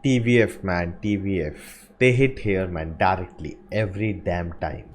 TVF, man, TVF. They hit here, man, directly every damn time.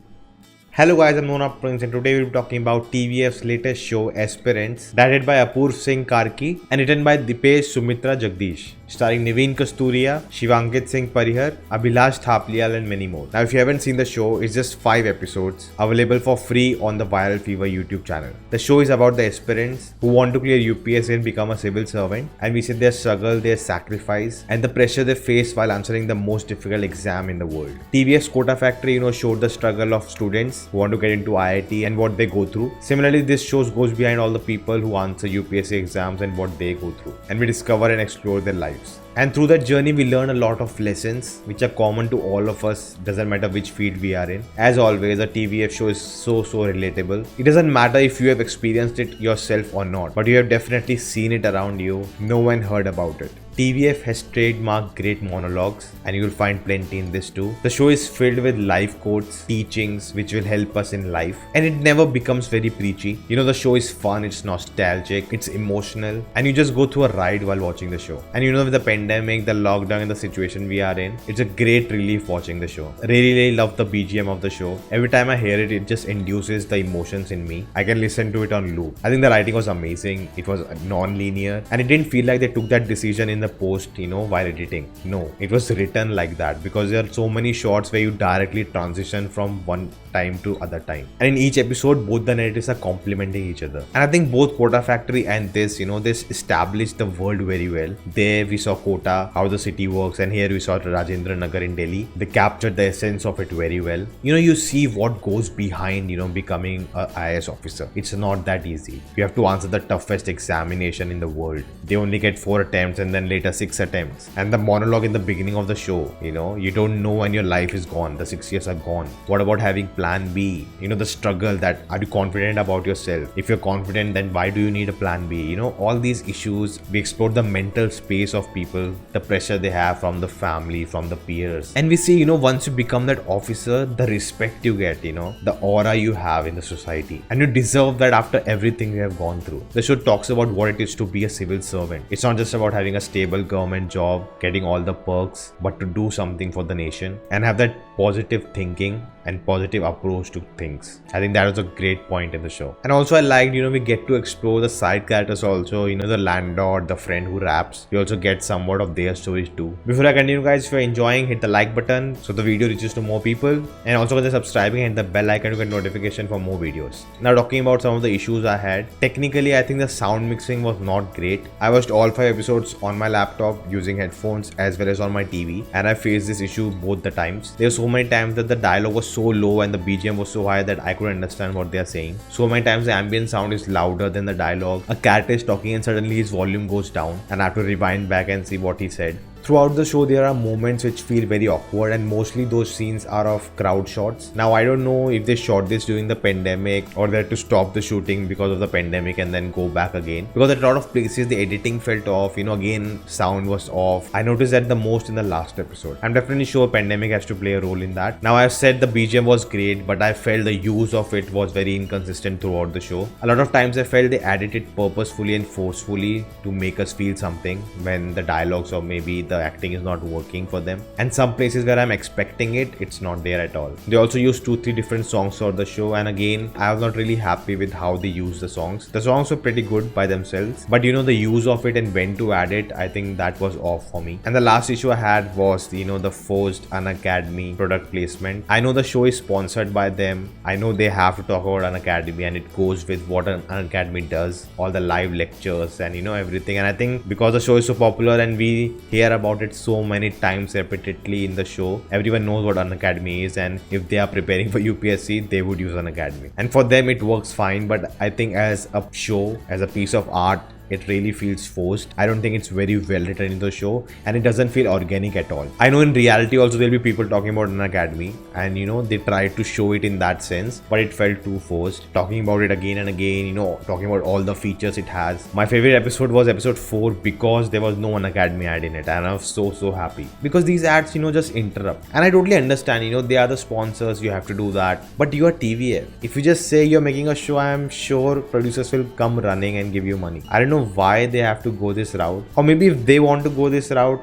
Hello guys, I'm Nona Prince and today we'll be talking about TVF's latest show Aspirants, directed by Apoorv Singh Karki and written by Dipesh Sumitra Jagdish, starring Naveen Kasturia, Shivankit Singh Parihar, Abhilash Thapliyal and many more. Now if you haven't seen the show, it's just 5 episodes available for free on the Viral Fever YouTube channel. The show is about the aspirants who want to clear UPSC and become a civil servant, and we see their struggle, their sacrifice and the pressure they face while answering the most difficult exam in the world. TVF's Quota Factory showed the struggle of students who want to get into IIT and what they go through. Similarly, this show goes behind all the people who answer UPSC exams and what they go through, and we discover and explore their lives. And through that journey, we learn a lot of lessons which are common to all of us, doesn't matter which field we are in. As always, the TVF show is so relatable. It doesn't matter if you have experienced it yourself or not, but you have definitely seen it around you, know and heard about it. TVF has trademarked great monologues, and you will find plenty in this too. The show is filled with life quotes, teachings which will help us in life, and it never becomes very preachy. The show is fun, it's nostalgic, it's emotional, and you just go through a ride while watching the show. And with the pandemic, the lockdown and the situation we are in, it's a great relief watching the show. I really love the BGM of the show. Every time I hear it, it just induces the emotions in me. I can listen to it on loop. I think the writing was amazing. It was non-linear, and it didn't feel like they took that decision in the post while editing. No, it was written like that because there are so many shots where you directly transition from one time to other time, and in each episode both the narratives are complementing each other. And I think both Quota Factory and this this established the world very well. There we saw Quota, how the city works, and here we saw Rajendra Nagar in Delhi. They captured the essence of it very well. You see what goes behind becoming a IAS officer. It's not that easy. You have to answer the toughest examination in the world. They only get 4 attempts and then later 6 attempts. And the monologue in the beginning of the show, you don't know when your life is gone, the 6 years are gone. What about having plan B? The struggle, that are you confident about yourself? If you're confident, then why do you need a plan B? All these issues. We explore the mental space of people, the pressure they have from the family, from the peers, and we see once you become that officer, the respect you get, the aura you have in the society, and you deserve that after everything you have gone through. The show talks about what it is to be a civil servant. It's not just about having a stable government job, getting all the perks, but to do something for the nation and have that positive thinking and positive approach to things. I think that was a great point in the show. And also I liked, we get to explore the side characters also, the landlord, the friend who raps. We also get somewhat of their stories too. Before I continue guys, if you're enjoying, hit the like button so the video reaches to more people, and also consider subscribing and the bell icon to get notification for more videos. Now talking about some of the issues I had. Technically, I think the sound mixing was not great. I watched all 5 episodes on my laptop using headphones as well as on my TV, and I faced this issue both the times. There were so many times that the dialogue was so low and the BGM was so high that I couldn't understand what they are saying. So many times the ambient sound is louder than the dialogue. A character is talking and suddenly his volume goes down and I have to rewind back and see what he said. Throughout the show, there are moments which feel very awkward, and mostly those scenes are of crowd shots. Now, I don't know if they shot this during the pandemic or they had to stop the shooting because of the pandemic and then go back again. Because at a lot of places, the editing felt off, again, sound was off. I noticed that the most in the last episode. I'm definitely sure pandemic has to play a role in that. Now, I've said the BGM was great, but I felt the use of it was very inconsistent throughout the show. A lot of times, I felt they added it purposefully and forcefully to make us feel something when the dialogues or maybe the acting is not working for them, and some places where I'm expecting it, it's not there at all. They also use 2-3 different songs for the show, and again, I was not really happy with how they use the songs. The songs were pretty good by themselves, but the use of it and when to add it, I think that was off for me. And the last issue I had was the forced Unacademy product placement. I know the show is sponsored by them. I know they have to talk about Unacademy, and it goes with what an Unacademy does, all the live lectures and everything. And I think because the show is so popular and we hear about it so many times repeatedly in the show, everyone knows what Unacademy is, and if they are preparing for UPSC, they would use Unacademy. And for them, it works fine, but I think as a show, as a piece of art, it really feels forced. I don't think it's very well written in the show, and it doesn't feel organic at all. I know in reality also there'll be people talking about Unacademy, and they tried to show it in that sense, but it felt too forced. Talking about it again and again, talking about all the features it has. My favorite episode was episode 4 because there was no Unacademy ad in it, and I was so happy because these ads just interrupt. And I totally understand, they are the sponsors, you have to do that, but you are TVF. If you just say you're making a show, I'm sure producers will come running and give you money. I don't know know why they have to go this route, or maybe if they want to go this route,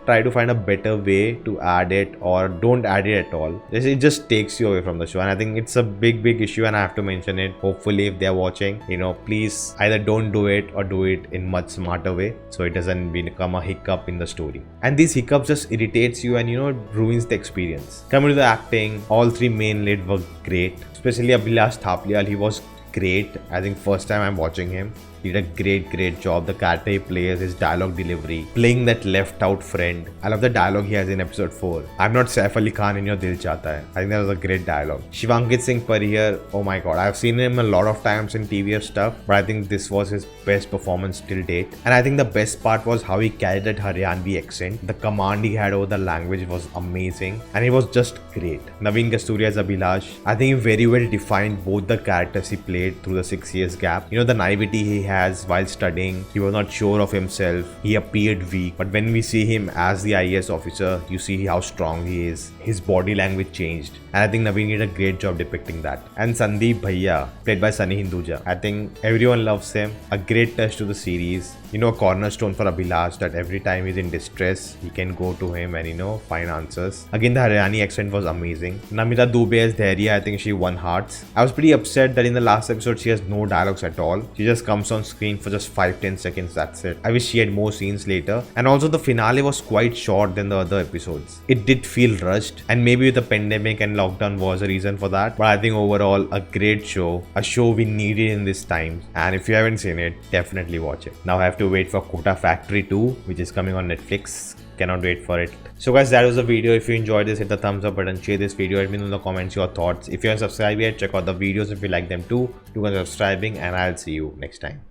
try to find a better way to add it, or don't add it at all. It just takes you away from the show, and I think it's a big issue, and I have to mention it. Hopefully if they're watching, please either don't do it or do it in much smarter way, so it doesn't become a hiccup in the story. And these hiccups just irritates you and ruins the experience. Coming to the acting, all three main lead were great, especially Abhilash Thaplial. He was great. I think first time I'm watching him, he did a great job. The character he plays, his dialogue delivery, playing that left out friend. I love the dialogue he has in episode 4. I'm not Saif Ali Khan in your Dil Chahta Hai. I think that was a great dialogue. Shivankit Singh Parihar, oh my god, I've seen him a lot of times in TVF stuff, but I think this was his best performance till date. And I think the best part was how he carried that Haryanvi accent. The command he had over the language was amazing, and he was just great. Naveen Kasturi as Abhilash, I think he very well defined both the characters he played through the 6 years gap. The naivety he has while studying, he was not sure of himself, he appeared weak, but when we see him as the IAS officer, you see how strong he is. His body language changed, and I think Naveen did a great job depicting that. And Sandeep Bhaiya, played by Sunny Hinduja, I think everyone loves him. A great touch to the series, a cornerstone for Abhilash, that every time he's in distress, he can go to him and find answers. Again, the Haryani accent was amazing. Namita Dubey as Dhairya, I think she won hearts. I was pretty upset that in the last episode she has no dialogues at all. She just comes on screen for just 5-10 seconds, that's it. I wish she had more scenes later. And also the finale was quite short than the other episodes. It did feel rushed, and maybe the pandemic and lockdown was a reason for that, but I think overall a great show, a show we needed in this time. And if you haven't seen it, definitely watch it. Now I have to wait for Kota Factory 2, which is coming on Netflix. Cannot wait for it. So guys, that was the video. If you enjoyed this, hit the thumbs up button, share this video, let me know in the comments your thoughts. If you haven't subscribed yet, check out the videos if you like them too. Do consider subscribing, and I'll see you next time.